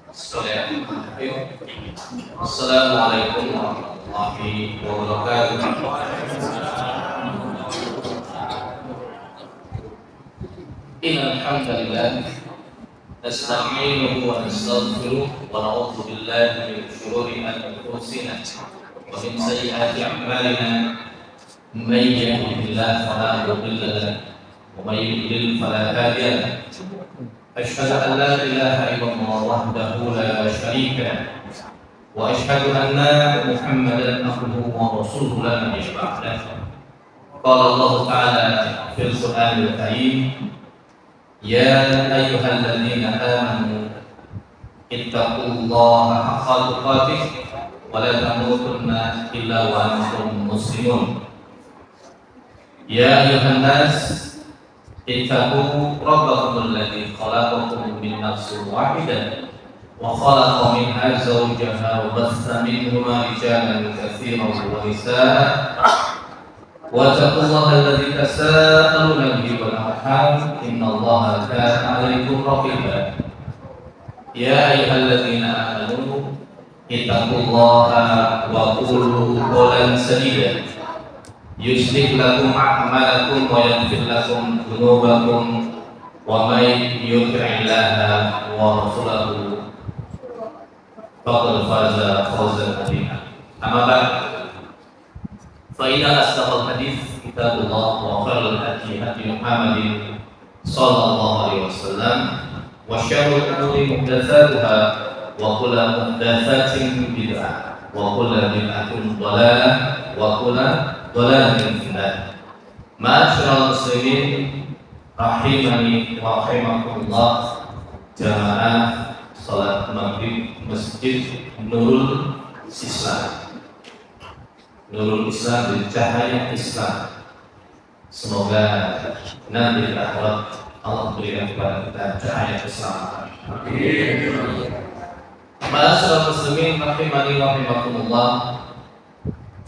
Assalamualaikum warahmatullahi wabarakatuh. Innal hamdalillah nasta'inuhu wa nastaghfiruh wa na'udzu billahi min shururi anfusina wa min sayyiati a'malina. May yahdihillahu fala mudilla lahu wa may yudlil fala hadiya lahu. أشهد أن لا إله إلا الله وحده لا شريك له وأشهد أن محمدا عبده ورسوله لا نبي بعده. قال الله تعالى في القرآن الكريم: يا أيها الذين آمنوا اتقوا الله حق تقاته ولا تموتن إلا وأنتم مسلمون. يا أيها الناس اتقوا ربكم الذي خلقكم من نفس واحدة وخلق منها زوجها وبث منهما رجالا كثيرا ونساء واتقوا الله الذي تساءلون به والأرحام إن الله كان عليكم رقيبا. يا أيها الذين آمنوا اتقوا الله وقولوا قولا سديدا يصلح لكم أعمالكم ويغفر لكم ذنوبكم ومن يطع الله ورسوله فقد فاز فوزا عظيما. أما بعد فإن أصدق الحديث كتاب الله وخير الهدي هدي محمد صلى الله عليه وسلم وشر الأمور محدثاتها وكل محدثات بدعة وكل بدعة ضلالة وكل ضلالة في النار. Ma'asyiral muslimin rahimani wa rahimakumullah, jamaah salat maghrib Masjid Nurul Islam. Nurul Islam dari cahaya Islam. Semoga nanti di akhirat Allah berikan kepada kita cahaya Islam. Amin. Ma'asyiral muslimin rahimani wa rahimakumullah.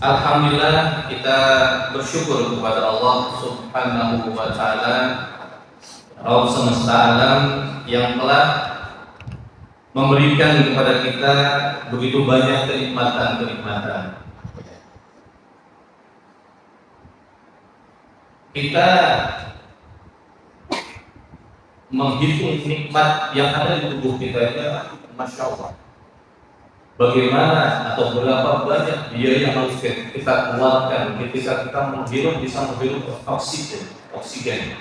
Alhamdulillah, kita bersyukur kepada Allah Subhanahu wa Ta'ala, Rabb semesta alam, yang telah memberikan kepada kita begitu banyak kenikmatan-kenikmatan. Kita menghitung nikmat yang ada di tubuh kita ini, Masya Allah. Bagaimana atau berapa banyak biaya yang harus kita keluarkan ketika kita bisa menghirup oksigen.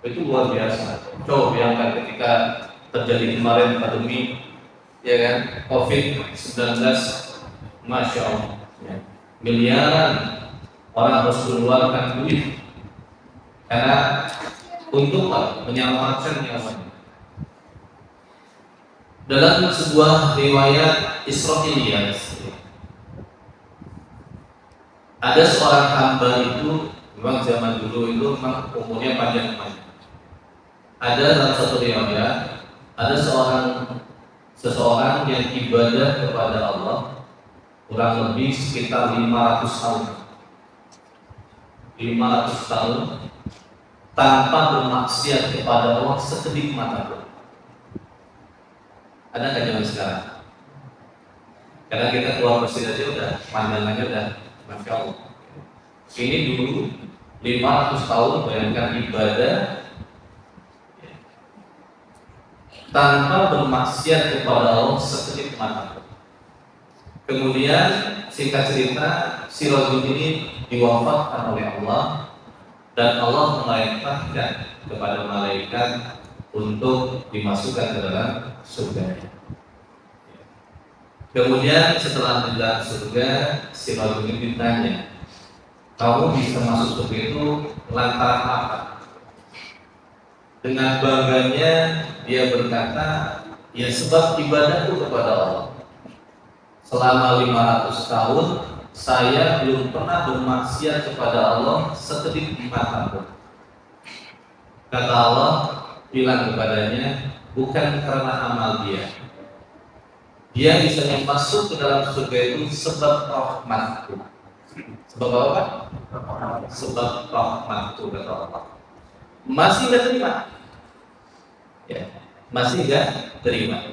Itu luar biasa. Coba bayangkan ketika terjadi kemarin pandemi, ya kan, COVID-19, Masya Allah, ya. Miliaran orang harus mengeluarkan duit karena untuk menyelamatkan nyawanya. Dalam sebuah riwayat Israiliyat, ada seorang hamba itu, memang zaman dulu itu memang umurnya panjang. Ada dalam satu riwayat, ada seseorang yang ibadah kepada Allah kurang lebih sekitar 500 tahun. 500 tahun tanpa bermaksiat kepada Allah sekedip mata pun. Ada nggak zaman sekarang? Karena kita keluar masjid aja udah pandangannya udah Masya Allah. Ini dulu 500 tahun bayangkan ibadah tanpa bermaksiat kepada Allah sekedip mata. Kemudian singkat cerita, si rajul ini diwafatkan oleh Allah dan Allah memerintahkan kepada malaikat untuk dimasukkan ke dalam surga. Kemudian setelah di dalam surga, si rajul ini ditanya, kamu bisa masuk surga itu lantaran apa? Dengan bangganya dia berkata, ya sebab ibadahku kepada Allah. Selama 500 tahun saya belum pernah bermaksiat kepada Allah sekedip mata pun. Kata Allah, bilang kepadanya, bukan karena amal dia. Dia bisa masuk ke dalam surga itu sebab rahmatku. Sebab apa? Sebab rahmatku, kata Allah. Masih nggak terima? Ya, masih nggak terima.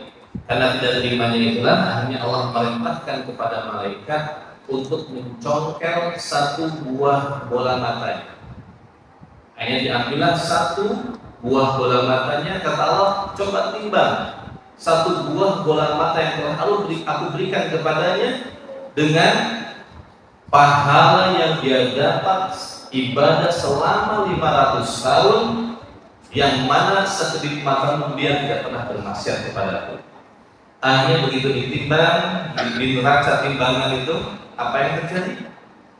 Karena tidak terimanya itulah akhirnya Allah memerintahkan kepada malaikat untuk mencongkel satu buah bola matanya. Akhirnya diambillah satu buah bola matanya, kata Allah, coba timbang satu buah bola mata yang telah aku berikan kepadanya dengan pahala yang dia dapat ibadah selama 500 tahun, yang mana sekedip matamu dia tidak pernah bermaksiat kepadaku. Hanya begitu ditimbang di neraca timbangan itu, apa yang terjadi?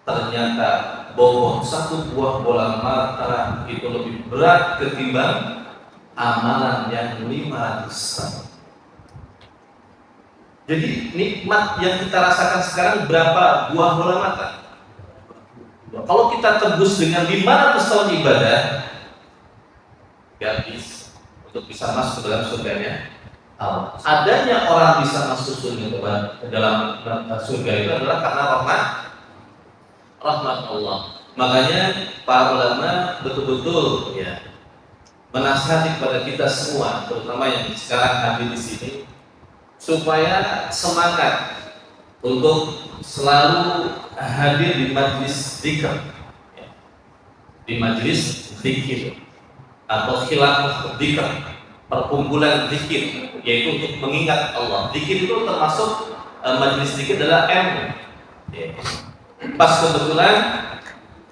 Ternyata bobot satu buah bola mata itu lebih berat ketimbang amalan yang 500 tahun. Jadi nikmat yang kita rasakan sekarang berapa buah bola mata? Kalau kita tebus dengan 500 tahun ibadah, habis untuk bisa masuk ke dalam surganya Allah. Adanya orang bisa masuk surga ke dalam surga itu adalah karena rahmat Allah. Makanya para ulama betul-betul ya menasihati kepada kita semua, terutama yang sekarang hadir di sini, supaya semangat untuk selalu hadir di majlis zikir, ya, di majlis zikir atau khilafah zikir, perkumpulan zikir, yaitu untuk mengingat Allah. Zikir itu termasuk majlis zikir adalah ilmu. Ya. Pas kebetulan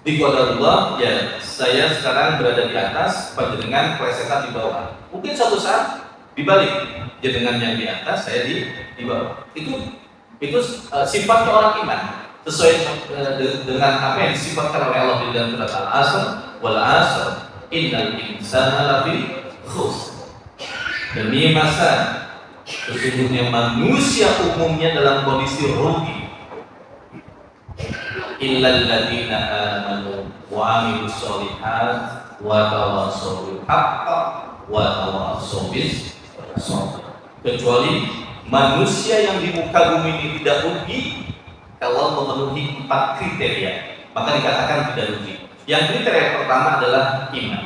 di Qadarullah, ya saya sekarang berada di atas, panjenengan plesetan di bawah. Mungkin suatu saat dibalik, jenengan yang di atas, saya di bawah. Itu sifatnya orang iman, sesuai dengan apa yang disifatkan oleh Allah di dalam surat Al-Asr, wal 'asr innal insana lafi khusr. Demi masa, sesungguhnya manusia umumnya dalam kondisi rugi. Illal ladzina amanu wa 'amilus sholihat wa tawassaw bil haqq wa tawassaw bis sabr. Kecuali manusia yang di muka bumi ini tidak rugi kalau memenuhi 4 kriteria, maka dikatakan tidak rugi. Yang kriteria pertama adalah iman.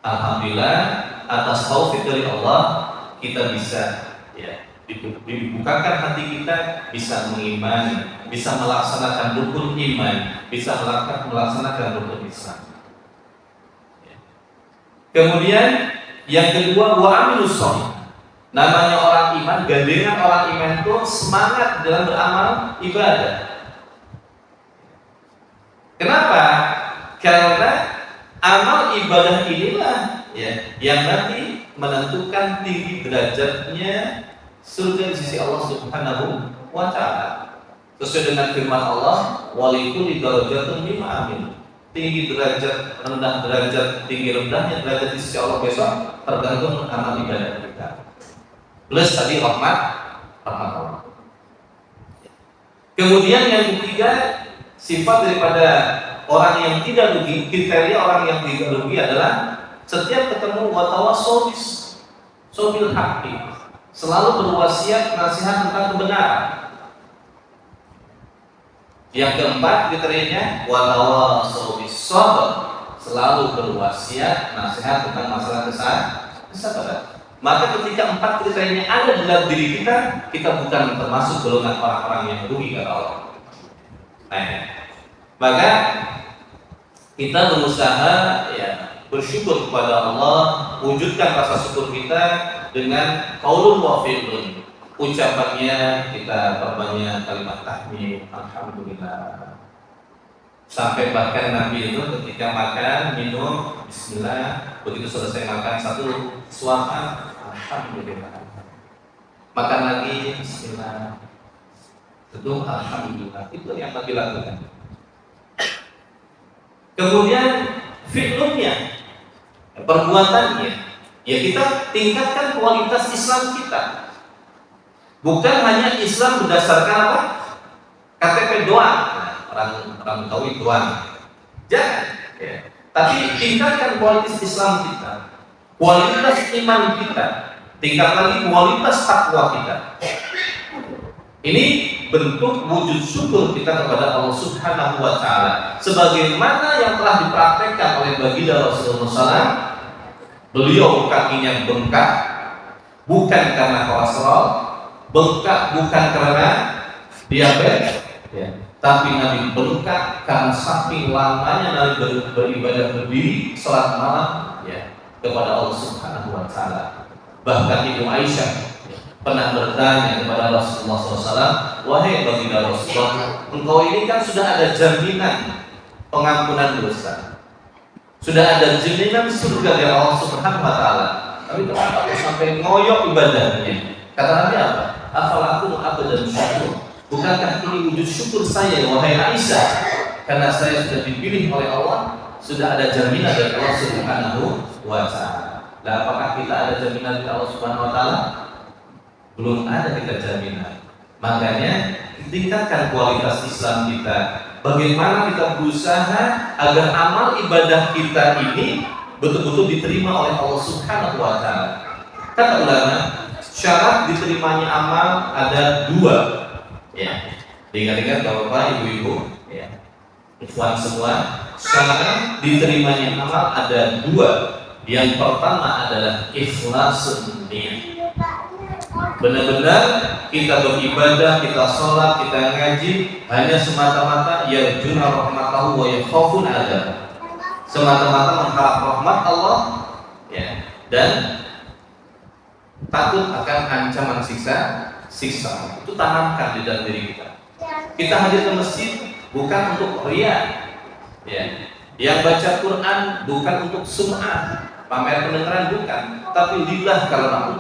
Alhamdulillah atas taufik dari Allah kita bisa ya dibukakan hati kita, bisa mengimani, bisa melaksanakan rukun iman, bisa melaksanakan rukun Islam. Kemudian yang kedua, wa amilus sholih. Namanya orang iman, gandengan orang iman itu semangat dalam beramal ibadah. Kenapa? Karena amal ibadah inilah ya yang nanti menentukan tinggi derajatnya surga di sisi Allah Subhanahu wa ta'ala. Sesuai dengan firman Allah, walikulli darajatun mimma amil. Tinggi derajat, rendah derajat, tinggi rendahnya derajat di sisi Allah besok tergantung amal ibadah kita. Plus tadi rahmat Allah. Kemudian yang ketiga, sifat daripada orang yang tidak rugi, kriteria orang yang tidak rugi adalah setiap ketemu watawassaw bil haqqi, selalu berwasiat nasihat tentang kebenaran. Yang keempat kriterianya watawassaw bis sabr, selalu berwasiat nasihat tentang masalah kesabaran. Maka ketika 4 kriterianya ada dalam diri kita, kita bukan termasuk golongan orang-orang yang rugi kata Allah. Nah, maka kita berusaha ya bersyukur kepada Allah, wujudkan rasa syukur kita dengan qaulun wa fi'lun. Ucapannya kita perbanyak kalimat tahmid, alhamdulillah. Sampai bahkan Nabi itu ketika makan, minum, bismillah, begitu selesai makan satu suapan, alhamdulillah. Makan lagi, bismillah. Itu alhamdulillah. Itu yang Nabi lakukan. Kemudian fi'lunnya, perbuatannya, ya kita tingkatkan kualitas Islam kita. Bukan hanya Islam berdasarkan apa? KTP doang. Orang tahu doang. Jangan. Ya. Tapi tingkatkan kualitas Islam kita, kualitas iman kita, tingkat lagi kualitas takwa kita. Ini bentuk wujud syukur kita kepada Allah Subhanahu wa ta'ala, sebagaimana yang telah dipraktekkan oleh baginda Rasulullah SAW. Beliau kakinya bengkak, bukan karena kolesterol, bengkak bukan karena diabetes, ya. Tapi Nabi bengkak karena saking lamanya Nabi beribadah berdiri salat malam, ya, kepada Allah Subhanahu wa taala. Bahkan Ibu Aisyah pernah bertanya kepada Rasulullah SAW, wahai baginda Rasulullah, engkau ini kan sudah ada jaminan pengampunan dosa, sudah ada jaminan surga dari Allah Subhanahu wa taala, tapi kenapa kau sampai ngoyok ibadahnya? Kata Nabi apa? Afalakum abadan syukur. Bukankah ini wujud syukur saya, wahai Aisyah, karena saya sudah dipilih oleh Allah, sudah ada jaminan dari Allah Subhanahu wa taala. Nah, apakah kita ada jaminan dari Allah Subhanahu wa taala? Belum ada kita jaminan. Makanya tingkatkan kualitas Islam kita. Bagaimana kita berusaha agar amal ibadah kita ini betul-betul diterima oleh Allah Subhanahu wa taala. Kata ulama, syarat diterimanya amal ada dua. Ya, ingat-ingat Bapak, Ibu-ibu, ya, ikhwan semua, syarat diterimanya amal ada dua. Yang pertama adalah ikhlasun niat. Benar-benar kita beribadah, kita sholat, kita ngaji hanya semata-mata yarjuna rahmatahu wa yakhafun adzab. Semata-mata mengharap rahmat Allah, ya, dan takut akan ancaman siksa. Itu tanamkan di dalam diri kita. Kita hadir ke masjid bukan untuk riya, ya. Yang baca Quran bukan untuk sum'ah, pamer pendengaran bukan, tapi lillah karena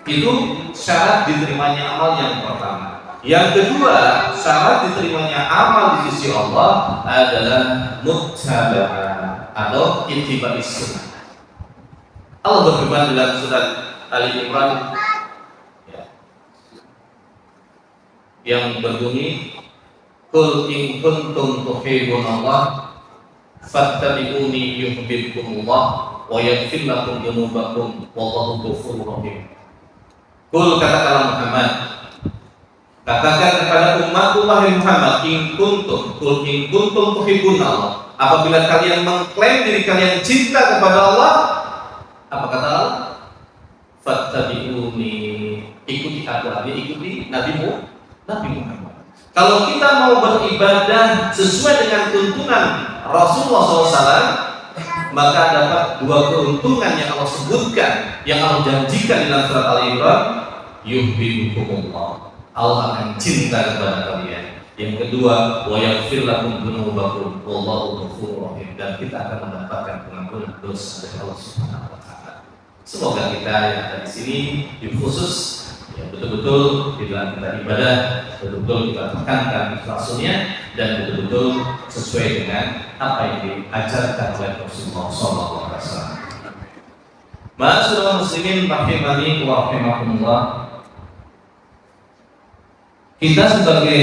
itu syarat diterimanya amal yang pertama. Yang kedua, syarat diterimanya amal di sisi Allah adalah muttaba'ah atau ittiba'is sunnah. Allah berfirman dalam surat Ali Imran yang berbunyi, qul in kuntum tuhibbunallah fattabi'uni yuhibbukumullah wa yaghfir lakum dzunubakum wallahu ghafurur rahim. Qul, katakanlah Muhammad, katakan kepada umatku wahai Muhammad, in kuntum tuhibbunallah, apabila kalian mengklaim diri kalian cinta kepada Allah, apa kata Allah? Fattabi'uni, ikuti aku, ikuti Nabi Muhammad. Kalau kita mau beribadah sesuai dengan tuntunan Rasulullah SAW, maka dapat dua keuntungan yang Allah sebutkan, yang Allah janjikan dalam surat Al-Imran, yuhibbukumullah, Allah akan cinta kepada kalian. Yang kedua, wa yaghfir lakum dzunubakum wallahu ghafurur rahim, dan kita akan mendapatkan pengampunan dosa dari Allah Subhanahu wa taala. Semoga kita yang ada di sini khusus ya, betul-betul di dalam kita ibadah, betul-betul kita tekankan ikhlasunnya dan betul-betul sesuai dengan apa yang diajarkan oleh Rasulullah SAW. Ma'asyiral muslimin rahimani wa rahimakumullah. Kita sebagai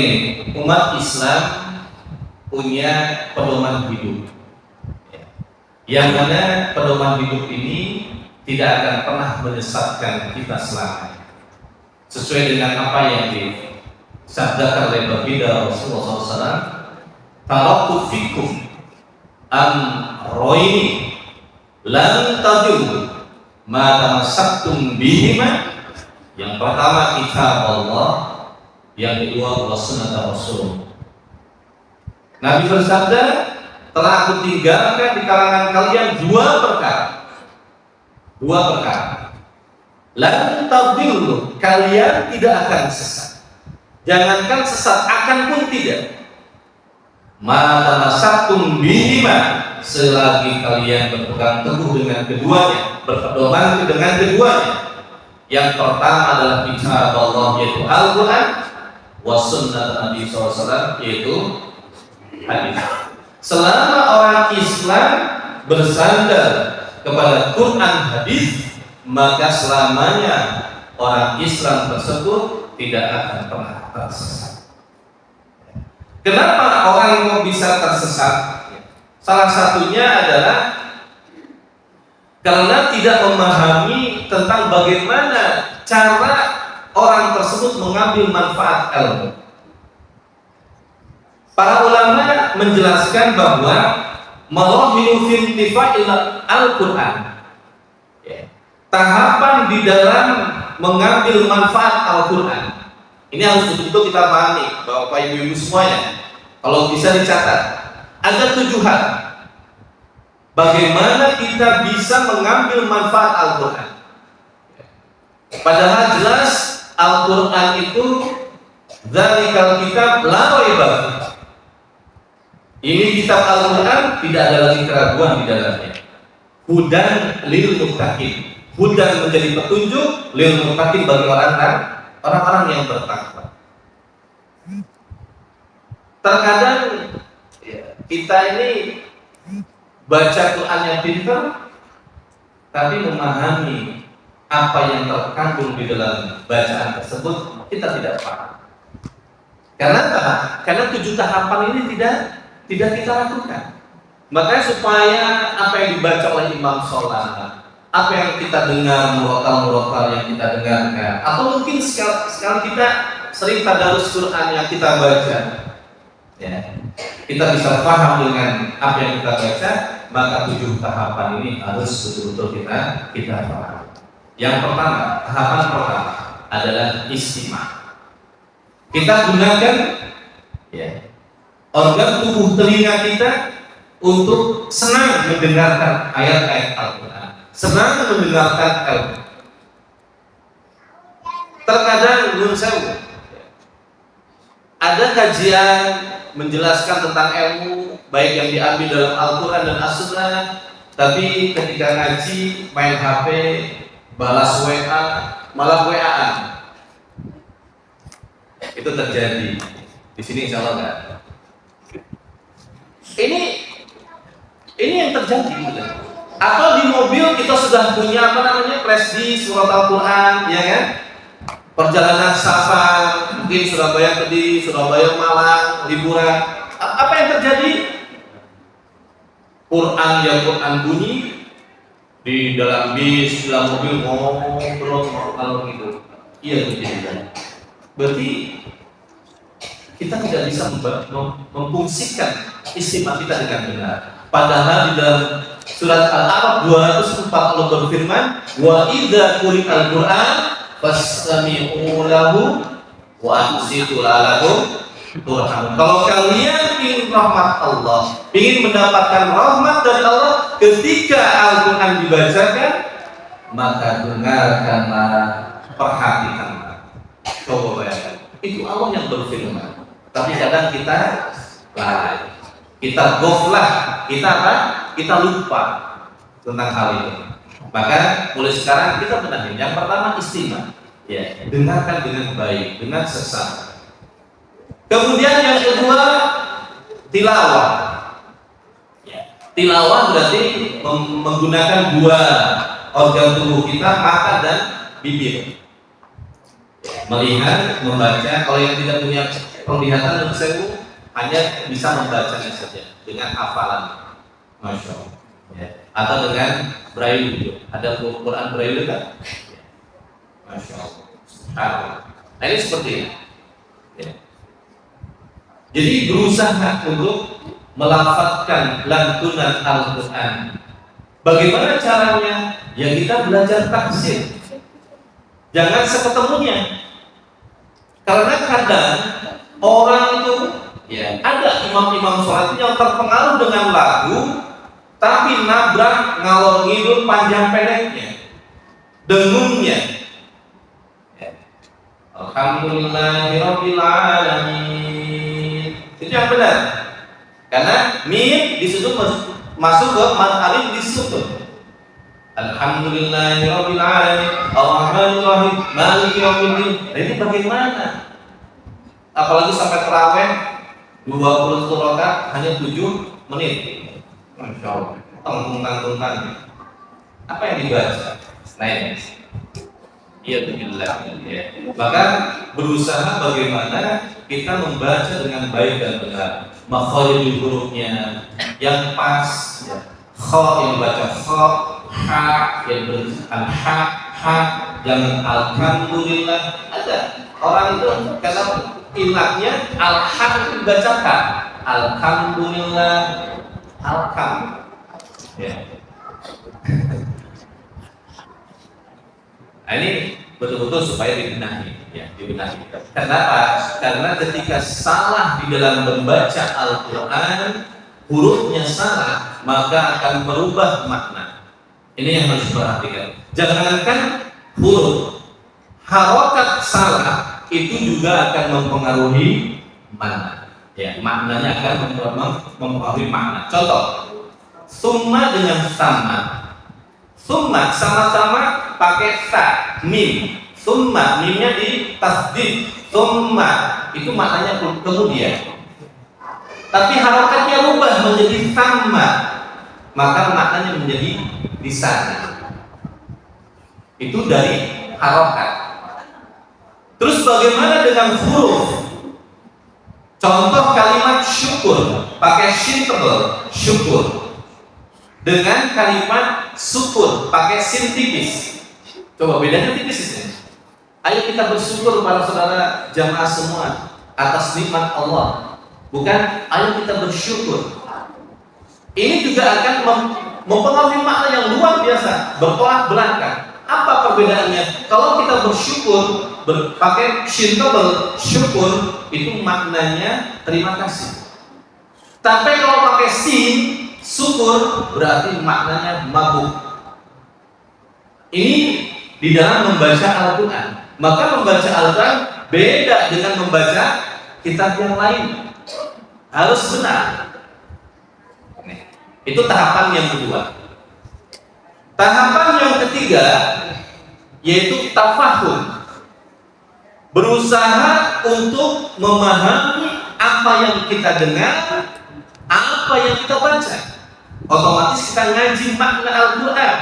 umat Islam punya pedoman hidup, yang mana pedoman hidup ini tidak akan pernah menyesatkan kita selamanya, sesuai dengan apa yang disabdakan oleh baginda Rasulullah SAW. Taraktu fikum amroini lan tadillu ma tamassaktum bihima. Yang pertama kitab Allah, yang kedua sunnah Rasul. Nabi bersabda, telah aku tinggalkan di kalangan kalian dua perkara. Lan tadillu, kalian tidak akan sesat. Jangankan sesat, akan pun tidak. Ma tamassaktum bihima, selagi kalian berpegang teguh dengan keduanya, berpedoman dengan keduanya. Yang pertama adalah kitab Allah, yaitu Al-Quran, wa sunnah Nabi SAW, yaitu hadis. Selama orang Islam bersandar kepada Quran hadis, maka selamanya orang Islam tersebut tidak akan pernah tersesat. Kenapa orang mau bisa tersesat? Salah satunya adalah karena tidak memahami tentang bagaimana cara orang tersebut mengambil manfaat ilmu. Para ulama menjelaskan bahwa marahil fi intifa'il Al-Quran, tahapan di dalam mengambil manfaat Al-Quran. Ini harus betul-betul kita pahami, Bapak Ibu semuanya. Kalau bisa dicatat, ada 7 hal bagaimana kita bisa mengambil manfaat Al-Quran. Padahal jelas Al-Quran itu dzalikal kitab la raiba fihi. Ini kitab Al-Quran, tidak ada lagi keraguan di dalamnya. Hudan lil muttaqin. Hudan menjadi petunjuk lil muttaqin bagi orang-orang yang bertakwa. Terkadang kita ini baca Quran yang pintar, tapi memahami apa yang terkandung di dalam bacaan tersebut kita tidak paham. Karena apa? Karena 7 tahapan ini tidak kita lakukan. Makanya supaya apa yang dibaca oleh imam sholat, apa yang kita dengar, murotal yang kita dengarkan, atau mungkin sekali kita sering tadarus Quran yang kita baca, ya, kita bisa paham dengan apa yang kita baca, maka 7 tahapan ini harus betul-betul kita paham. Yang pertama, tahapan pertama adalah istimah. Kita gunakan organ tubuh telinga kita untuk senang mendengarkan ayat-ayat Al-Quran, senang mendengarkan Al-Quran. Terkadang ada kajian menjelaskan tentang ilmu baik yang diambil dalam Al-Quran dan As-Sunnah, tapi ketika ngaji main HP, balas WA, malah WA-an. Itu terjadi di sini, insya Allah enggak. Ini yang terjadi gitu. Atau di mobil kita sudah punya flash disk surat Al-Quran, ya kan? Perjalanan safar, mungkin Surabaya Kediri, Surabaya Malang, liburan. Apa yang terjadi? Quran bunyi di dalam bis, di dalam mobil ngobrol gitu. Iya begitu. Berarti kita tidak bisa memfungsikan istimah kita dengan benar. Padahal di dalam surat Al-A'raf 204 Allah berfirman, wa idza quri'al Qur'an fastami'u lahu wa ansitu lahu turhamun. Kalau kalian ingin rahmat Allah, ingin mendapatkan rahmat dari Allah ketika Al-Quran dibacakan, maka dengarkanlah, perhatikanlah. Coba bayangkan, itu Allah yang berfirman. Tapi kadang kita lalai, kita ghaflah, kita lupa tentang hal itu. Maka mulai sekarang kita benahi. Yang pertama istimah, ya, dengarkan dengan baik, dengan sesama. Kemudian yang kedua tilawah. Ya, tilawah berarti menggunakan 2 organ tubuh kita, mata dan bibir. Melihat, membaca. Kalau yang tidak punya penglihatan, hanya bisa membacanya saja dengan hafalan, masya Allah. Ya. Atau dengan braille. Ada Quran braille kan? Ya. Masya Allah. Nah ini seperti ini. Ya. Jadi berusaha untuk melafadzkan lantunan Al-Quran. Bagaimana caranya? Ya kita belajar tafsir. Jangan seketemunya. Karena kadang orang itu, ya, ada imam-imam sholat yang terpengaruh dengan lagu, tapi nabrak ngalor ngidul panjang pendeknya, dengungnya. Ya. Alhamdulillahirabbil alamin. Itu yang benar. Karena mim disitu masuk ke mad alif disukun. Alhamdulillahirabbil alamin, arrahmanir rahim, maliki yaumiddin. Ini bagaimana? Apalagi sampai tarawih 20 rakaat hanya 7 menit. Masya Allah. Tentang apa yang dibaca? Nah ini. Iya billah. Ya. Maka berusaha bagaimana kita membaca dengan baik dan benar. Makharijul hurufnya yang pas. Ya. Kha yang baca kha, ha yang berbaca ha, jangan alhamdulillah. Ada orang itu karena ilahnya alhamdulillah dibacakan alhamdulillah ya. Nah, ini betul-betul supaya dibenahi, ya, dibenahi. Kenapa? Karena ketika salah di dalam membaca Al-Quran, hurufnya salah, maka akan merubah makna. Ini yang harus diperhatikan. Jangankan huruf, harokat salah itu juga akan mempengaruhi makna. Ya, maknanya akan mempengaruhi makna. Contoh, summa dengan sama. Summa sama-sama pakai sa, mim. Summa, mimnya di tasdid. Summa itu maknanya kemudian. Tapi harokatnya rubah menjadi sama, maka maknanya menjadi di sana. Itu dari harokat. Terus bagaimana dengan huruf? Contoh kalimat syukur pakai shin tebal, syukur. Dengan kalimat syukur pakai sin tipis. Coba bedanya tipis ini. Ayo kita bersyukur para saudara jamaah semua atas nikmat Allah. Bukan ayo kita bersyukur. Ini juga akan mempengaruhi makna yang luar biasa, bertolak belakang. Apa perbedaannya? Kalau kita bersyukur pakai shin tebal, syukur itu maknanya terima kasih. Tapi kalau pakai sin, syukur berarti maknanya mabuk. Ini di dalam membaca Al-Quran. Maka membaca Al-Quran beda dengan membaca kitab yang lain. Harus benar. Itu tahapan yang kedua. Tahapan yang ketiga yaitu tafahum. Berusaha untuk memahami apa yang kita dengar, apa yang kita baca. Otomatis kita ngaji makna Al-Quran.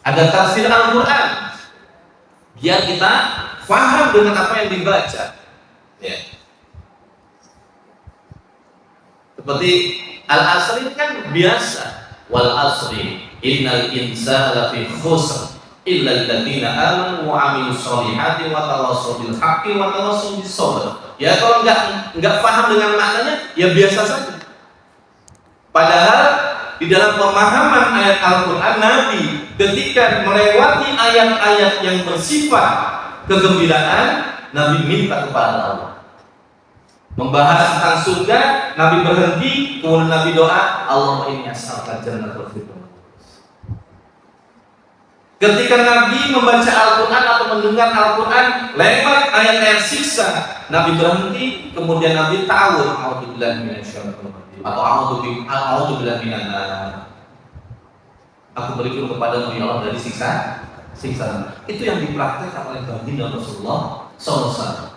Ada tafsir Al-Quran. Biar kita paham dengan apa yang dibaca. Ya. Seperti Al-Asri kan biasa. Wal asri innal insana lafi khusr illa alladziina aamanu wa 'amilus shalihati wa tawassaw bil haqqi wa tawassaw bis sabr. Ya kalau enggak paham dengan maknanya ya biasa saja. Padahal di dalam pemahaman ayat Al-Quran, Nabi ketika melewati ayat-ayat yang bersifat kegembiraan, Nabi minta kepada Allah. Membahas tentang surga, Nabi berhenti, kemudian Nabi doa, Allahumma inni as'aluka jannatal firdaus. Ketika Nabi membaca Al-Quran atau mendengar Al-Quran lewat ayat-ayat siksa, Nabi berhenti, kemudian Nabi ta'awud, a'udzubillahi minasyaitonir rajim, atau a'udzubillahi minan nar. Aku berlindung kepadamu ya Allah dari siksa. Itu yang dipraktikkan oleh baginda Rasulullah SAW.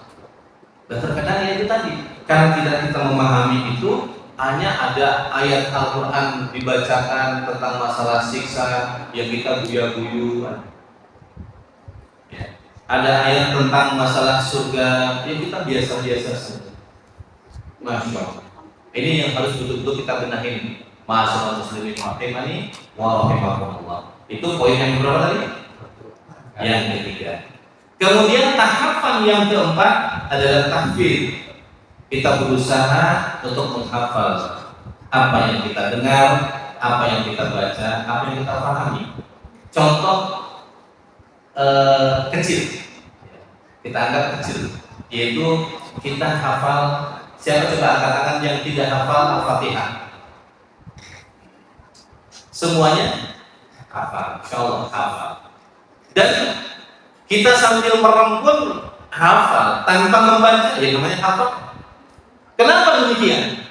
Dan terkadang ya itu tadi, karena tidak kita memahami itu, hanya ada ayat Al-Quran dibacakan tentang masalah siksa yang kita guyu-guyu. Ya. Ada ayat tentang masalah surga yang kita biasa-biasa saja. Masya Allah. Ini yang harus betul-betul kita benahin. Ma'asyiral muslimin rahimani wa rahimakumullah. Itu poin yang berapa tadi? Yang ketiga. Kemudian tahapan yang keempat adalah tahfidz. Kita berusaha untuk menghafal apa yang kita dengar, apa yang kita baca, apa yang kita pahami. Contoh kecil, kita anggap kecil, yaitu kita hafal. Siapa coba angkat tangan yang tidak hafal Al-Fatihah? Semuanya hafal, insyaallah hafal. Dan kita sambil merem pun hafal tanpa membaca, ya namanya hafal. Kenapa demikian?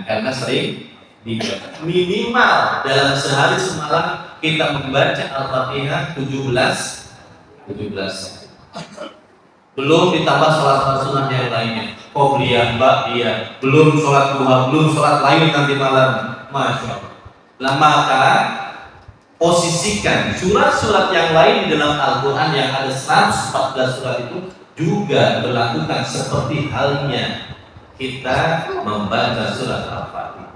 Karena sering dibaca. Minimal dalam sehari semalam kita membaca Al-Fatihah 17. Belum ditambah sholat sunnah yang lainnya. Qobliyah, ba'diyah, belum sholat duha, belum sholat lain nanti malam. Masya Allah. Nah, maka posisikan surat-surat yang lain di dalam Al-Quran yang ada 114 surat itu juga berlakukan seperti halnya kita membaca surat Al-Fatihah.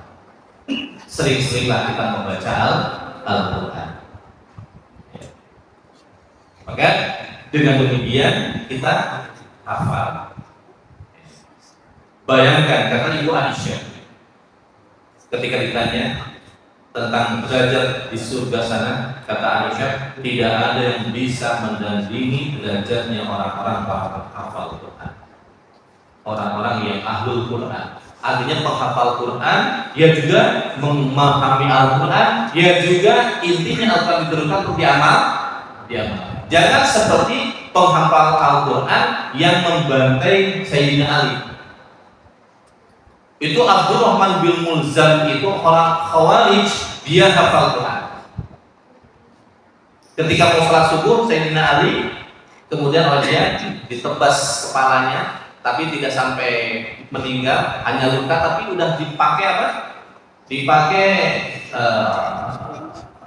Sering-seringlah kita membaca Al-Quran. Maka dengan demikian kita hafal. Bayangkan kata Ibu Aisyah ketika ditanya, tentang derajat di surga sana, kata Aisyah, tidak ada yang bisa mendandingi derajatnya orang-orang para penghafal Quran, orang-orang yang ahlul Quran. Artinya penghafal Quran, dia juga memahami Al-Quran, dia juga intinya Al-Quran diturunkan untuk diamal. Jangan seperti penghafal Al-Quran yang membantai Sayyidina Ali. Itu Abdurrahman bin Mulzam, itu orang Khawarij, dia hafal Quran. Ketika mau sholat subuh, Sayyidina Ali kemudian oleh dia ditebas kepalanya, tapi tidak sampai meninggal, hanya luka, tapi udah dipakai apa? Dipakai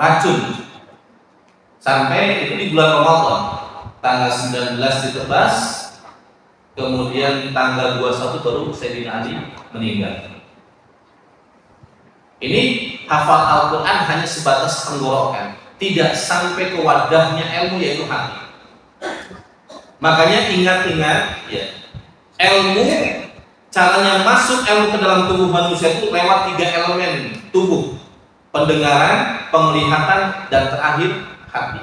racun. Sampai itu di bulan Ramadan, tanggal 19 ditebas, kemudian tanggal 21 baru Sayyidina Ali meninggal. Ini hafal Al-Quran hanya sebatas tenggorokan, tidak sampai ke wadahnya ilmu, yaitu hati. Makanya ingat-ingat ya, ilmu, caranya masuk ilmu ke dalam tubuh manusia itu lewat 3 elemen tubuh: pendengaran, penglihatan, dan terakhir hati.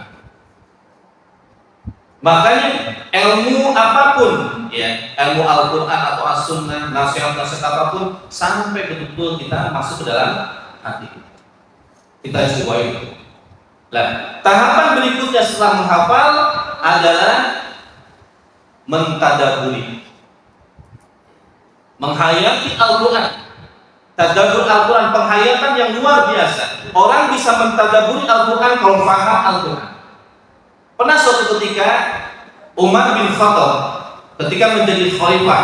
Makanya ilmu apapun ya, ilmu Al-Quran atau As-Sunnah, nasihat-nasihat apapun, sampai betul-betul kita masuk ke dalam hati kita coba itu. Nah, tahapan berikutnya setelah menghafal adalah mentadaburi, menghayati Al-Quran. Tadabbur Al-Quran, penghayatan yang luar biasa. Orang bisa mentadaburi Al-Quran kalau paham Al-Quran. Pernah suatu ketika Umar bin Khattab ketika menjadi khalifah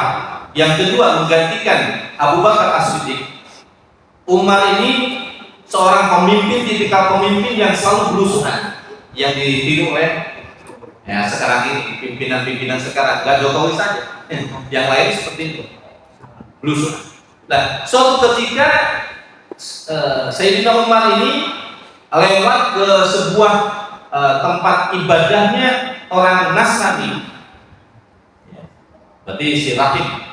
yang kedua menggantikan Abu Bakar As-Siddiq, Umar ini seorang pemimpin, tipikal pemimpin yang selalu belusukan, yang ditiru oleh ya sekarang ini pimpinan-pimpinan sekarang, gak Jokowi saja, yang lain seperti itu, belusukan. Nah, suatu ketika Sayyidina Umar ini lewat ke sebuah tempat ibadahnya orang Nasrani, berarti si rahib.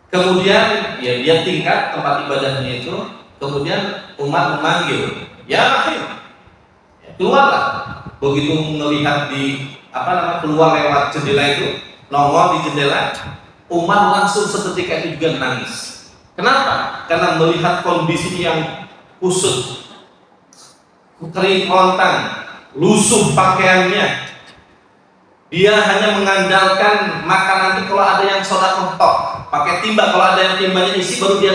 Kemudian ya dia tingkat tempat ibadahnya itu, kemudian Umar memanggil, ya rahib, keluarlah. Begitu melihat di keluar lewat jendela itu, nongol di jendela, Umar langsung seketika itu juga menangis. Kenapa? Karena melihat kondisi yang kusut, kering kerontang, lusuh pakaiannya. Dia hanya mengandalkan makanan itu kalau ada yang sedekah tok, pakai timba, kalau ada yang timbanya isi baru dia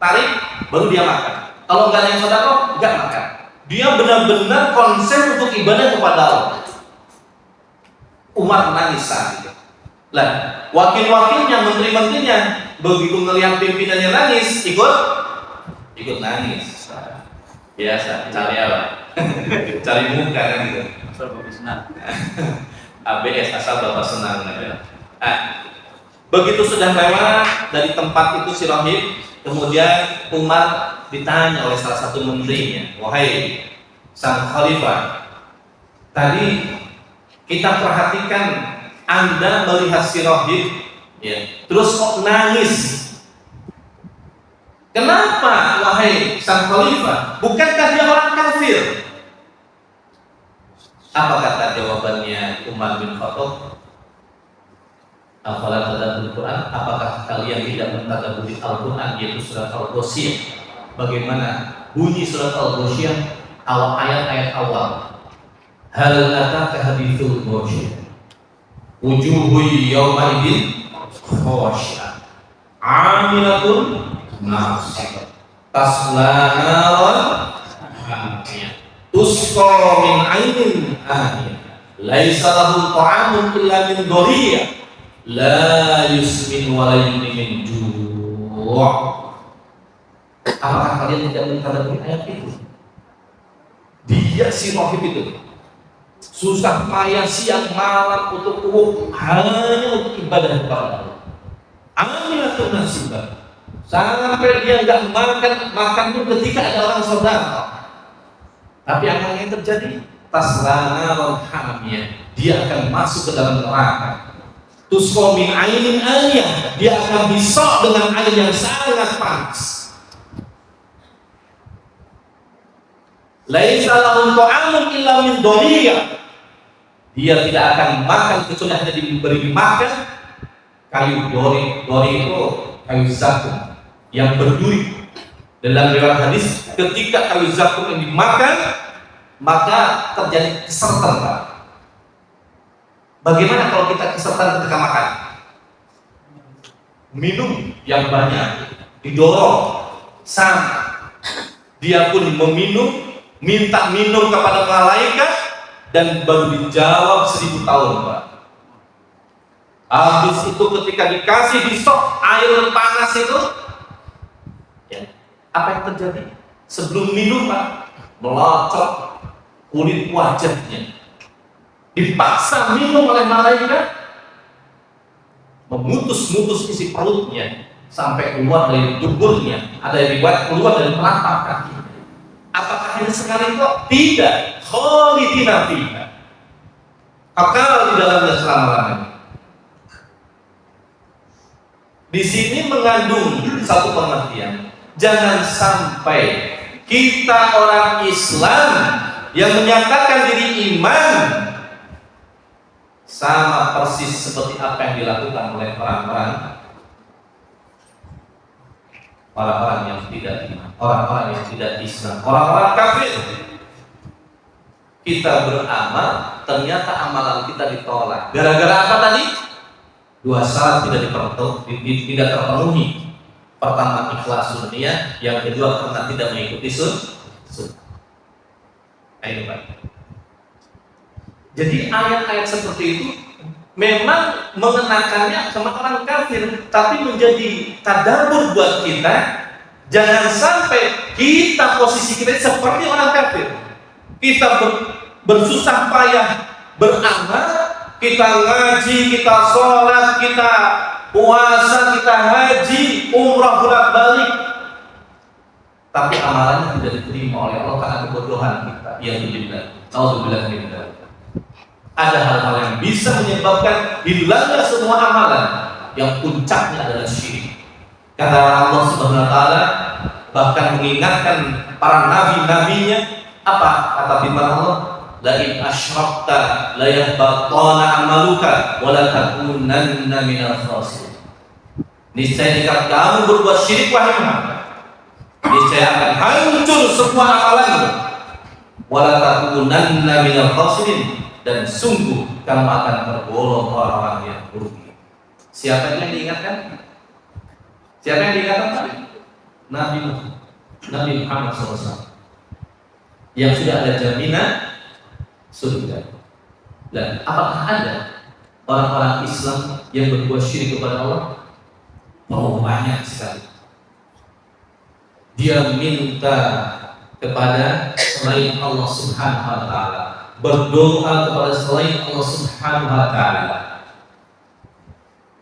tarik, baru dia makan. Kalau nggak ada yang sedekah, nggak makan. Dia benar-benar konsen untuk ibadah kepada Allah. Umar menangis saat itu. Lah, wakil-wakilnya, menteri-menterinya begitu melihat pimpinannya nangis, ikut nangis. Biasa, cari apa? Cari muka kan gitu. Asal bapak senang. ABS, asal bapak senang. Nah, begitu sudah lewat dari tempat itu si rahib, kemudian Umar ditanya oleh salah satu menterinya, wahai sang khalifah, tadi kita perhatikan Anda melihat si rahib, ya, terus kok nangis? Kenapa, wahai sang khalifah? Bukankah dia orang kafir? Apa kata jawabannya Umar bin Khattab? Afala tadabbur Quran? Apakah kalian tidak mentadabburi Al-Quran, yaitu surat Al-Ghasyiyah? Bagaimana bunyi surat Al-Ghasyiyah, ayat-ayat awal? Hal ataka hadithul ghasyiyah, wujuhu yawma idzin khashi'ah, 'amilatun nasibah, tasla naran hamiyah, tusqa min 'ainin aniyah, laisa lahum ta'amun illa min dhariyah, la yusmin wa la yughni min ju'. Apakah kalian tidak mentadabburi ayat itu? Dia si rahib itu susah payah siang malam untuk hanya untuk ibadah kepada Allah. Amilatun nasibah, sampai dia nggak makan pun ketika ada orang saudara. Tapi apa yang terjadi? Taslana wal hamiyah, dia akan masuk ke dalam neraka. Tusqa min ainin aniyah, dia akan disok dengan air yang sangat panas. Laisa lahum ta'amun illa min dhariya. Dia tidak akan makan kecuali hanya diberi makan kayu dori. Dori itu kayu zakum yang berduri. Dalam riwayat hadis, ketika kayu zakum ini dimakan, maka terjadi kesertan, Pak. Bagaimana kalau kita kesertan ketika makan? Minum yang banyak, didorong, sama. Dia pun meminum, minta minum kepada malaikat, dan baru dijawab 1000 tahun, Pak. Habis itu ketika dikasih disok air panas itu, ya, apa yang terjadi? Sebelum minum, Pak, melocot kulit wajahnya. Dipaksa minum oleh malaikat, memutus-mutus isi perutnya sampai keluar dari duburnya. Ada yang dibuat keluar dari telapak kaki. Apakah hanya sekali kok? Tidak. Khalidina fiha. Kekal di dalamnya selama-lamanya. Di sini mengandung satu pengertian. Jangan sampai kita orang Islam yang menyatakan diri iman sama persis seperti apa yang dilakukan oleh orang-orang yang tidak iman, orang-orang yang tidak Islam, orang-orang kafir. Kita beramal, ternyata amalan kita ditolak. Gara-gara apa tadi? Dua syarat tidak terpenuhi. Pertama, ikhlas dunia. Yang kedua, karena tidak mengikuti sunnah. Ayo, Pak. Jadi ayat-ayat seperti itu memang mengenakannya sama orang kafir, tapi menjadi tadabbur buat kita. Jangan sampai kita posisi kita seperti orang kafir. Kita bersusah payah beramal, kita ngaji, kita sholat, kita puasa, kita haji, umrah bolak-balik, tapi amalannya tidak diterima oleh Allah karena kebodohan kita. Ya billah, naudzubillah min dzalik. Ada hal-hal yang bisa menyebabkan hilangnya semua amalan, yang puncaknya adalah syirik. Kata Allah Subhanahu wa taala, bahkan mengingatkan para nabi-nabinya, apa kata firman Allah? La in asyrakta la yahbatana amaluka wa la takunanna minal khasirin. Niscaya jika kamu berbuat syirik, wahai Muhammad, niscaya akan hancur semua amalanmu, wa la takunanna minal khasirin, dan sungguh kamu akan tergolong orang-orang yang rugi. Siapa yang diingatkan? Siapa yang diingatkan? Nabi Muhammad SAW, yang sudah ada jaminan surga. Dan apakah ada orang-orang Islam yang berbuat syirik kepada Allah? Oh, banyak sekali. Dia minta kepada selain Allah Subhanahu wa taala, berdoa kepada selain Allah Subhanahu wa taala.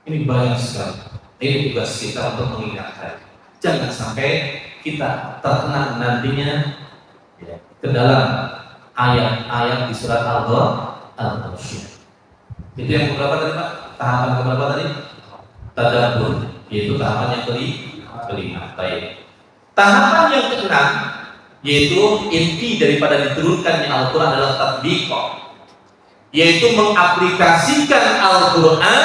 Ini banyak sekali. Ini tugas kita untuk mengingatkan. Jangan sampai kita terkena nantinya ke dalam ayat-ayat di surat Al-Ghasyiyah. Itu yang berapa tadi, Pak? Tahapan keberapa tadi? Tadabbur, yaitu tahapan yang kelima. Baik. Tahapan yang keenam, yaitu inti daripada diturunkannya Al-Quran adalah tatbiq, yaitu mengaplikasikan Al-Quran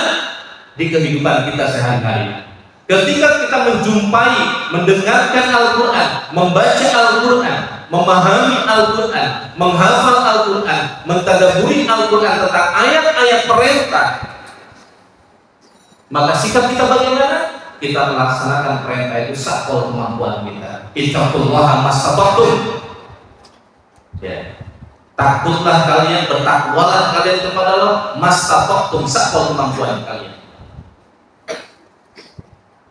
di kehidupan kita sehari-hari. Ketika kita menjumpai, mendengarkan Al-Quran, membaca Al-Quran, memahami Al-Quran, menghafal Al-Quran, mentadabburi Al-Quran tentang ayat-ayat perintah, maka sikap kita bagaimana? Kita melaksanakan perintah itu sakol kemampuan kita. Ittaqullaha mastata'tum. Ya. Takutlah kalian, bertakwalah kalian kepada Allah mastata'tum, sakol kemampuan kalian.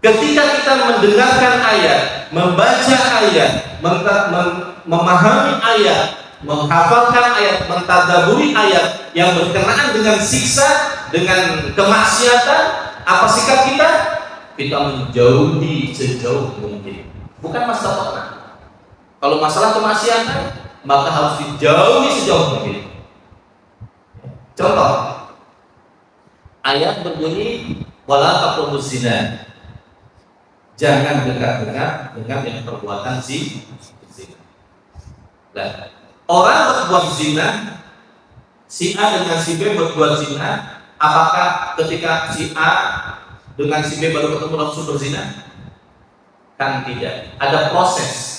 Ketika kita mendengarkan ayat, membaca ayat, memahami ayat, menghafalkan ayat, mentadabburi ayat yang berkenaan dengan siksa, dengan kemaksiatan, apa sikap kita? Kita menjauhi sejauh mungkin. Bukan masalah. Kalau masalah kemaksiatan, maka harus dijauhi sejauh mungkin. Contoh, ayat berbunyi wala taqrabuz zina. Jangan dekat-dekat dengan yang perbuatan zina. Nah, Orang berbuat zina, si A dengan si B berbuat zina, apakah ketika si A dengan si B baru ketemu langsung berzina? Kan tidak. Ada proses.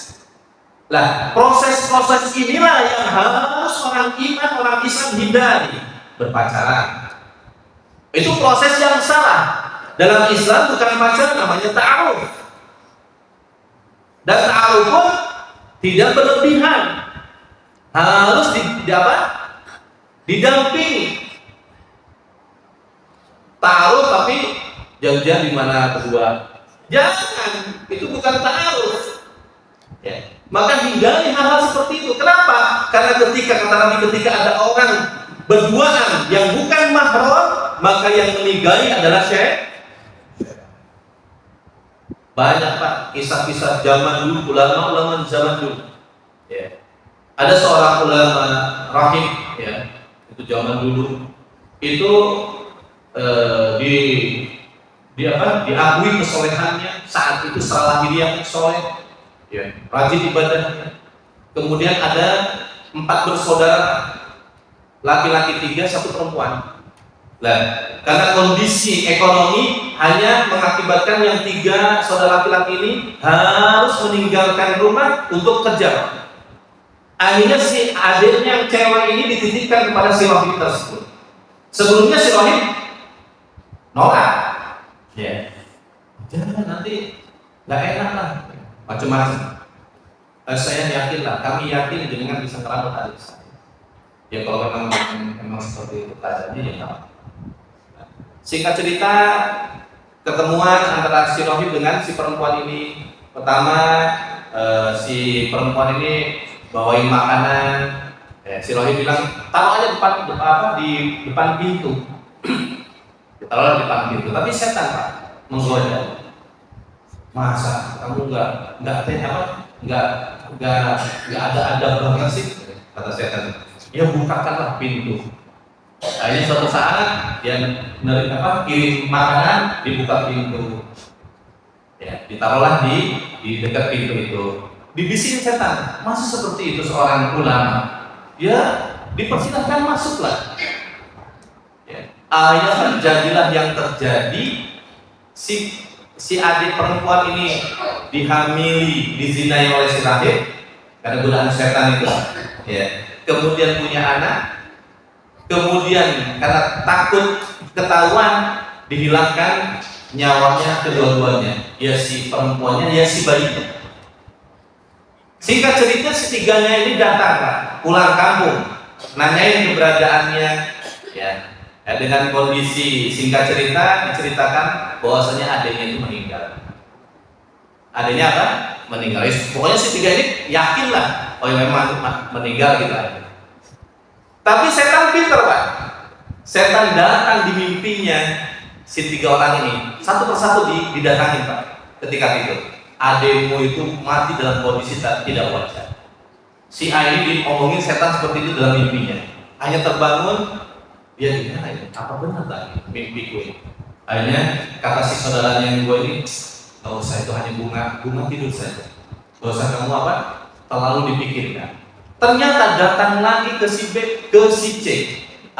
Lah, proses-proses inilah yang harus orang iman, orang Islam hindari. Berpacaran. Itu proses yang salah. Dalam Islam bukan pacaran, namanya ta'aruf. Dan ta'aruf pun tidak berlebihan. Harus didampingi. Ta'aruf tapi janjian di mana berdua. Jangan, itu bukan ta'aruf. Ya. Maka hindari hal-hal seperti itu. Kenapa? Karena ketika kata Nabi, ketika ada orang berduaan yang bukan mahram, maka yang meninggali adalah syaitan. Banyak Pak kisah-kisah zaman dulu, ulama-ulama zaman dulu. Ya. Ada seorang ulama rahib, ya, itu zaman dulu, itu diakui kesolehannya saat itu setelah lahiriah soleh, ya, rajin ibadahnya. Kemudian ada 4 bersaudara, laki-laki 3, 1 perempuan. Nah, karena kondisi ekonomi hanya mengakibatkan yang 3 saudara laki-laki ini harus meninggalkan rumah untuk kerja. Akhirnya si adiknya yang cewek ini dititipkan kepada si rahib tersebut. Sebelumnya si rahib nolak, ya, jangan nanti nggak enak lah, macam-macam. Saya yakin lah, kami yakin dengan bisa merawat adik saya. Ya kalau memang seperti itu keadaannya, ya tak. Singkat cerita, ketemuan antara si rahib dengan si perempuan ini. Pertama, si perempuan ini bawain makanan. Si rahib bilang, taruh aja di depan pintu. Taruh di depan pintu. Tapi setan Pak menggoda. Masa kamu nggak ada banget sih, kata setan. Ya bukakanlah pintu. Akhirnya suatu saat dia kirim makanan, dibuka pintu. Ya, ditaruhlah di dekat pintu itu. Dibisikin setan, masa seperti itu seorang ulama? Ya, dipersilahkan masuklah. Ya. Akhirnya terjadilah yang terjadi. Si adik perempuan ini dihamili, dizinai oleh si rahib karena godaan setan itu. Ya. Kemudian punya anak. Kemudian karena takut ketahuan, dihilangkan nyawanya kedua-duanya. Ya si perempuannya, ya si bayinya. Singkat cerita, setiganya ini datang Pak, pulang kampung, nanyain keberadaannya, ya. Dengan kondisi singkat cerita diceritakan bahwasanya adiknya itu meninggal. Adiknya apa? Meninggal. Pokoknya si tiga ini yakin lah, oh ya memang meninggal gitu aja. Tapi setan pintar Pak. Setan datang di mimpinya si 3 orang ini, satu persatu didatangin Pak. Ketika itu, adikmu itu mati dalam kondisi tidak wajar. Si A ini diomongin setan seperti itu dalam mimpinya. Hanya terbangun, dia gimana ini? Apa benar tadi mimpiku ini? Akhirnya kata si saudaranya yang gue ini, nggak usah, itu hanya bunga tidur saja. Nggak usah kamu terlalu dipikirkan. Ternyata datang lagi ke si B, ke si C.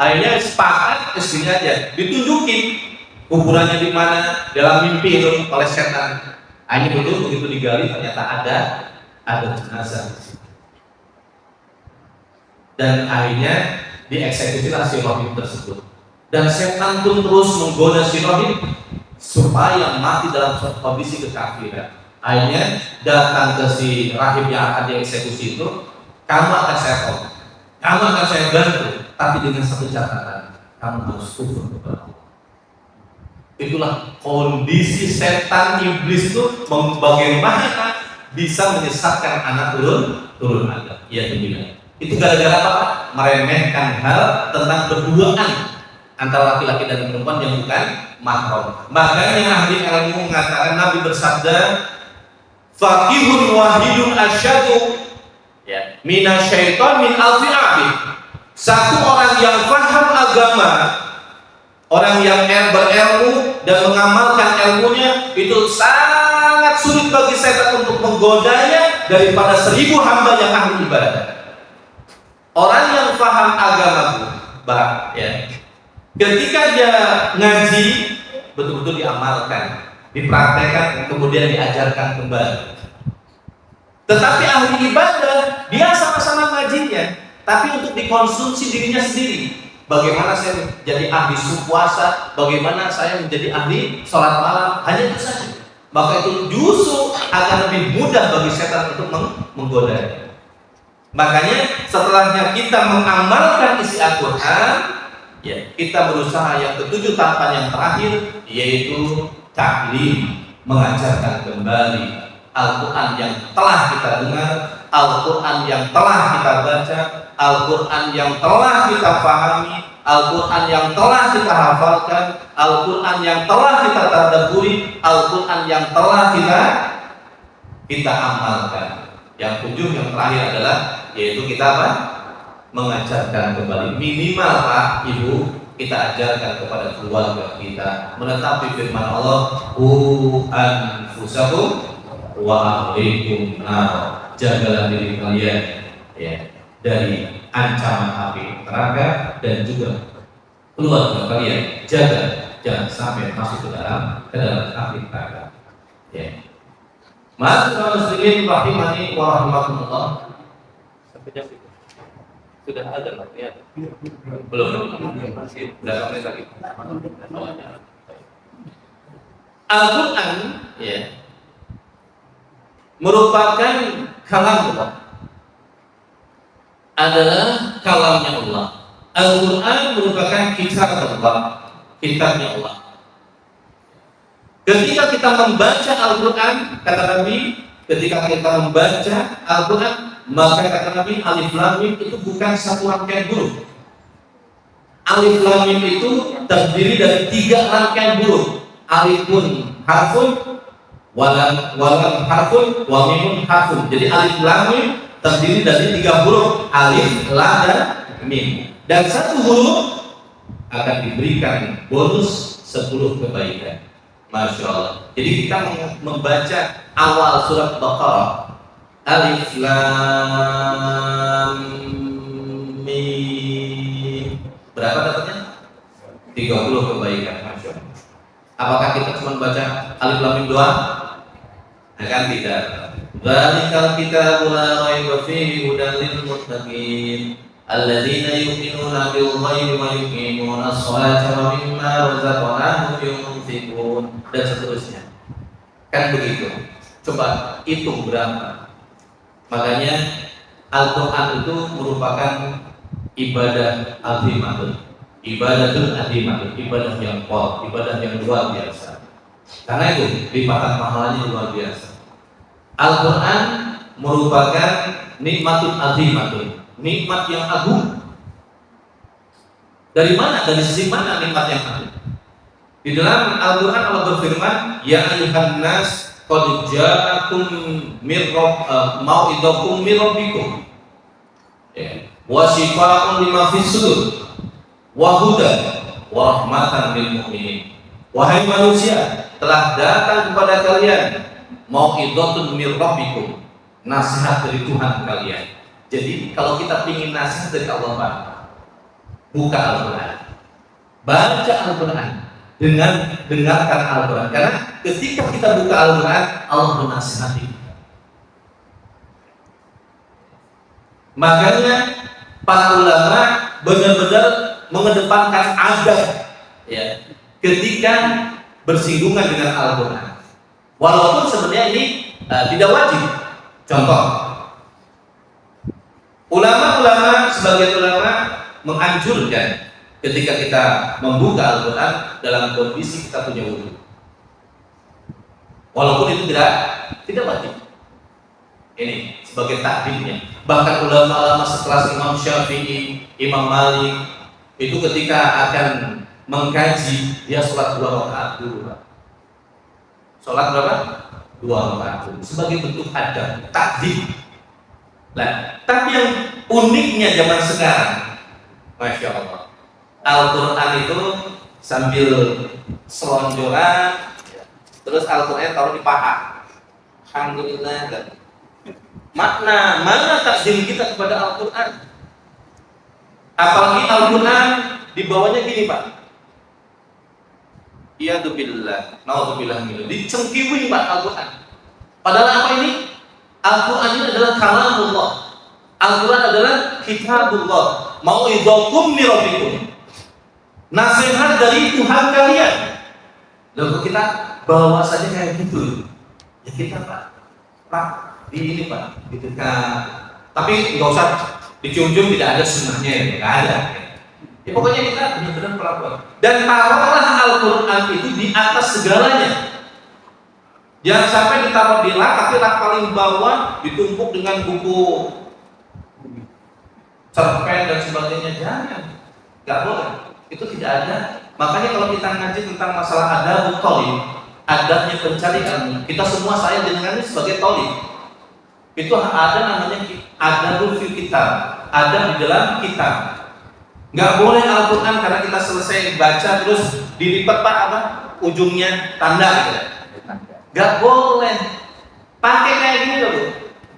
Akhirnya sepakat istrinya aja, ditunjukin kuburannya di mana dalam mimpi itu oleh setan. Akhirnya begitu digali ternyata ada jenazah. Dan akhirnya dieksekusilah si rahib tersebut. Dan setan pun terus menggoda si rahib supaya mati dalam kondisi kekafiran. Akhirnya datang ke si rahib yang akan dieksekusi itu, kamu akan saya tolong, kamu akan saya bantu, tapi dengan satu catatan, kamu harus kufur kepada Allah. Itulah kondisi setan iblis itu, bagaimana bisa menyesatkan anak turun Adam. Ya demikian. Itu gara-gara apa? Meremehkan hal tentang berduaan antara laki-laki dan perempuan yang bukan mahram. Makanya ahli ilmu mengatakan, Nabi bersabda, faqihun wahidun asyadu ya minasyaiton min alfi abid. Satu orang yang paham agama, orang yang berilmu dan mengamalkan ilmunya, itu sangat sulit bagi setan untuk menggodanya daripada 1000 hamba yang ahli ibadah. Orang yang paham agama, ya, ketika dia ngaji betul-betul diamalkan, dipraktekkan, kemudian diajarkan kembali. Tetapi ahli ibadah, dia sama-sama ngajinya, tapi untuk dikonsumsi dirinya sendiri. Bagaimana saya menjadi ahli puasa, bagaimana saya menjadi ahli sholat malam, hanya itu saja. Maka itu justru akan lebih mudah bagi setan untuk menggoda. Makanya setelahnya kita mengamalkan isi Al-Quran, ya, kita berusaha yang ketujuh tahapan yang terakhir, yaitu ta'lim, mengajarkan kembali Al-Quran yang telah kita dengar, Al-Quran yang telah kita baca, Al-Quran yang telah kita pahami, Al-Quran yang telah kita hafalkan, Al-Quran yang telah kita tadabburi, Al-Quran yang telah kita amalkan. Yang tujuh yang terakhir adalah yaitu kita apa? Mengajarkan kembali. Minimal Pak, Ibu, kita ajarkan kepada keluarga kita menetapi firman Allah, "Qu anfusakum wa ahlikum nar." Jagalah diri kalian, ya, dari ancaman api neraka dan juga keluarga kalian. Jaga jangan sampai masuk ke dalam api neraka. Ya. Ma'asyiral muslimin rahimani wa rahimakumullah. Sampai jam itu. Sudah ada lah ya. Belum. Masih berapa menit lagi? Al-Qur'an, ya, merupakan kalam Allah. Adalah kalamnya Allah. Al-Qur'an merupakan kitab Allah, kitabnya Allah. Ketika kita membaca Al-Quran, kata Nabi, ketika kita membaca Al-Quran, maka kata Nabi, alif lam mim itu bukan satu rangkaian huruf. Alif lam mim itu terdiri dari 3 rangkaian huruf. Alifun harfun, walam harfun, wa mimun harfun. Jadi alif lam mim terdiri dari 3 huruf, alif, lam, dan mim. Dan satu huruf akan diberikan bonus 10 kebaikan. Masya Allah. Jadi kita membaca awal surat Baqarah, alif lam mim. Berapa dapatnya? 30 kebaikan. Masya Allah. Apakah kita cuma baca alif lam mim doang? Akan tidak. Dzalikal kitabu la raiba fihi hudan lil muttaqin. Alladzina yu'minuna bil ghaibi wa yuqimuna ash-sholata wa mimma razaqnahum yunfiqun, dan seterusnya. Kan begitu. Coba hitung berapa. Makanya Al-Qur'an itu merupakan ibadah azimatun. Ibadatul azimatun, ibadah yang kuat, ibadah yang luar biasa. Karena itu lipatan pahalanya luar biasa. Al-Qur'an merupakan nikmatun azimatun, nikmat yang agung. Dari mana? Dari sisi mana nikmat yang agung? Di dalam Al-Quran Allah berfirman, ya ayyuhan nas qad ja'akum mau'idakum min rabbikum, wa shifaa'un lima fis sudur wa hudan wa rahmatan lil mu'minin. Wahai manusia, telah datang kepada kalian mau'idatun min rabbikum, nasihat dari Tuhan kalian. Jadi kalau kita ingin nasihat dari Allah, Pak, buka Al-Quran, baca Al-Quran, dengarkan Al-Quran. Karena ketika kita buka Al-Quran, Allah menasihati. Makanya para ulama benar-benar mengedepankan adab, ya, ketika bersinggungan dengan Al-Quran. Walaupun sebenarnya ini tidak wajib. Contoh, ulama-ulama, sebagian ulama menganjurkan ketika kita membuka Al-Quran dalam kondisi kita punya wudu. Walaupun itu tidak wajib. Ini sebagai takdirnya. Bahkan ulama-ulama sekelas Imam Syafi'i, Imam Malik, itu ketika akan mengkaji, dia sholat 2 rakaat dulu, Pak. Sholat berapa? 2 rakaat dulu. Sebagai bentuk adab, takdir. Nah, tapi yang uniknya zaman sekarang, Masya Allah, Al-Quran itu sambil selonjoran, terus Al-Quran taruh di paha. Alhamdulillah. Mana takdim kita kepada Al-Quran? Apalagi Al-Quran dibawanya gini Pak. Iyadzubillah, naudzubillah minhu. Dicengkiwin Pak Al-Quran. Padahal apa ini? Al-Quran ini adalah kalamullah. Al-Quran adalah kitabullah. Mau'izatum min rabbikum. Nasihat dari Tuhan kalian. Lalu kita bawa saja kayak gitu. Ya kita Pak, di ini Pak, tapi nggak usah dicium-cium, tidak ada sunnahnya ya, nggak ada. Ya pokoknya kita benar-benar pelakon. Dan taruhlah Al-Quran itu di atas segalanya. Jangan sampai ditaruh di rak, tapi rak paling bawah ditumpuk dengan buku cerpen dan sebagainya. Jangan, nggak boleh. Itu tidak ada. Makanya kalau kita ngaji tentang masalah adabut thalib, adabnya pencari ilmu, kita semua saya dengannya sebagai thalib. Itu ada namanya adabul fil kitab, adab di dalam kitab. Nggak boleh Al-Quran karena kita selesai baca terus dilipat Pak apa ujungnya tanda gitu. Nggak boleh. Pakai kayak gini loh Bu.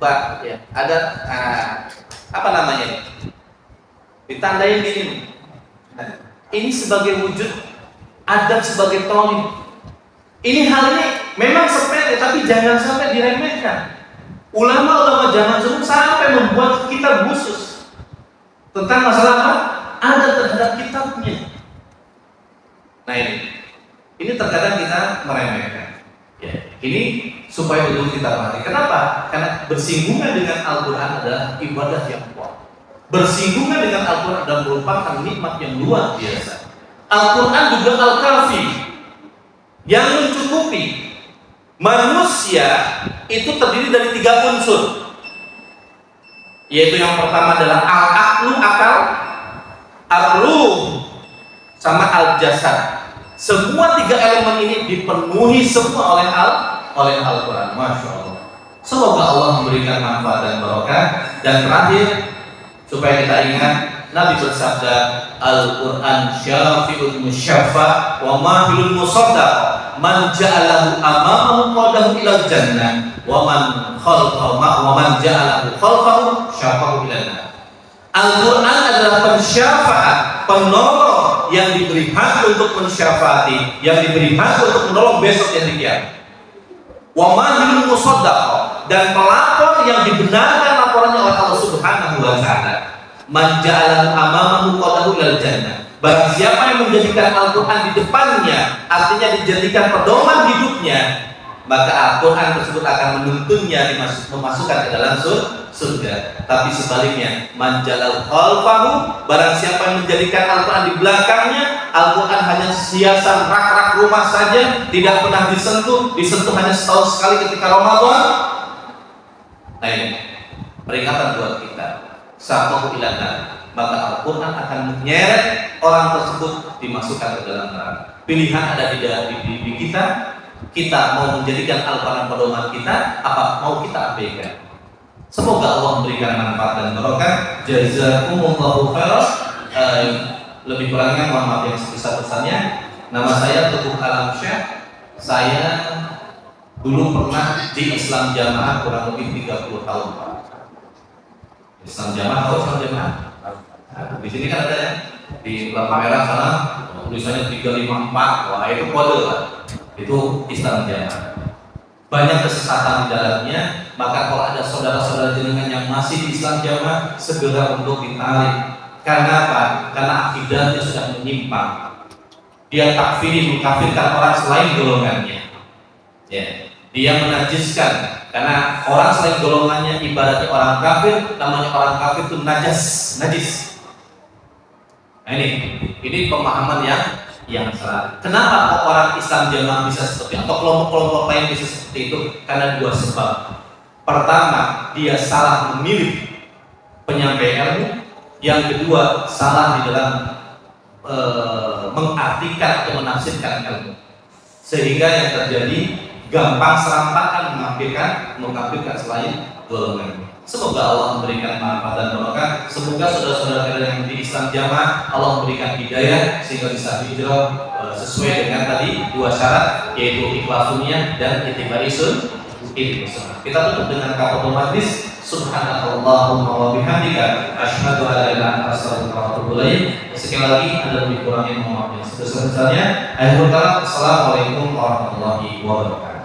Pak ya, ada apa namanya? Ditandain gini. Ini sebagai wujud adab sebagai thalib. Ini hal ini memang sepele tapi jangan sampai diremehkan. Ulama-ulama zaman dulu sampai membuat kitab khusus tentang masalah apa? Adab terhadap kitabnya. Nah ini terkadang kita meremehkan. Ya, ini supaya betul kita pahami. Kenapa? Karena bersinggungan dengan Al-Quran adalah ibadah yang kuat. Bersinggungan dengan Al-Quran adalah merupakan nikmat yang luar biasa. Al-Quran juga Al-Kafi yang mencukupi. Manusia itu terdiri dari 3 unsur, yaitu yang pertama adalah al-aqlu, akal, ar-ruh, sama al-jasad. Semua 3 elemen ini dipenuhi semua oleh Al-Quran. Masya Allah. Semoga Allah memberikan manfaat dan barokah. Dan terakhir, supaya kita ingat, Nabi bersabda, Al-Quran syafi'ul musyaffa wa mahilul musaddaq. Man ja'alahu amamahu qadahu ilal jannah wa man khalfahu wa man ja'alahu khalfahu syafahu ilal nar. Al-Quran adalah pensyafaat, penolong yang diberi hak untuk mensyafaati, yang diberi hak untuk menolong besok yang kiamat. Wa mahilul musaddaq, dan pelapor yang dibenarkan laporannya oleh Allah Subhanahu wa taala. Man ja'alahu amamahu qadahu ilal jannah. Barang siapa yang menjadikan Al-Quran di depannya, artinya dijadikan pedoman hidupnya, maka Al-Quran tersebut akan menuntunnya memasukkan ke dalam surga. Tapi sebaliknya, manjalal khalfahu, barang siapa yang menjadikan Al-Quran di belakangnya, Al-Quran hanya hiasan rak-rak rumah saja, tidak pernah disentuh hanya setahun sekali ketika Ramadan. Nah ini peringatan buat kita. Satu ilanan, maka Al-Quran akan menyeret orang tersebut dimasukkan ke dalam neraka. Pilihan ada di kita. Kita mau menjadikan Al-Quran pedoman kita, apa mau kita abaikan. Semoga Allah memberikan manfaat dan barokah. Jazakumullahu khairan. Lebih kurangnya mohon maaf yang sebesar-besarnya. Nama saya Teguh Alamsyah. Saya dulu pernah di Islam Jamaah kurang lebih 30 tahun Pak. Islam Jamaah, tahu Islam Jamaah? Nah, di sini kan ada ya, di lampu merah sana tulisannya 354. Wah itu kode lah. Itu Islam Jamaah. Banyak kesesatan di dalamnya. Maka kalau ada saudara-saudara jenengan yang masih di Islam Jamaah, segera untuk ditarik. Karena apa? Karena akidahnya sudah menyimpang. Dia takfiri, mengkafirkan orang selain golongannya. Ya, dia menajiskan. Karena orang selain golongannya ibaratnya orang kafir, namanya orang kafir itu najis. Nah ini pemahaman yang salah. Kenapa kok orang Islam Jamaah bisa seperti itu, atau kelompok-kelompok lain bisa seperti itu? Karena 2 sebab. Pertama, dia salah memilih penyampai ilmu. Yang kedua, salah di dalam mengartikan atau menafsirkan ilmu. Sehingga yang terjadi gampang serampangan mengkafirkan selain golongan. Semoga Allah memberikan manfaat dan barokah. Semoga saudara-saudara kita yang di Islam Jamaah Allah memberikan hidayah sehingga bisa hijrah sesuai dengan tadi 2 syarat, yaitu ikhlas niat dan ittiba'i Ini bersama. Kita tutup dengan kafatul majlis. Subhanallahumma wa bihamdika asyhadu an la ilaha illa anta astaghfiruka wa atubu ilaik. Sekali lagi ada lebih kurangnya mohon maaf yang sebesar-besarnya. Akhirul kalam. Assalamualaikum warahmatullahi wabarakatuh.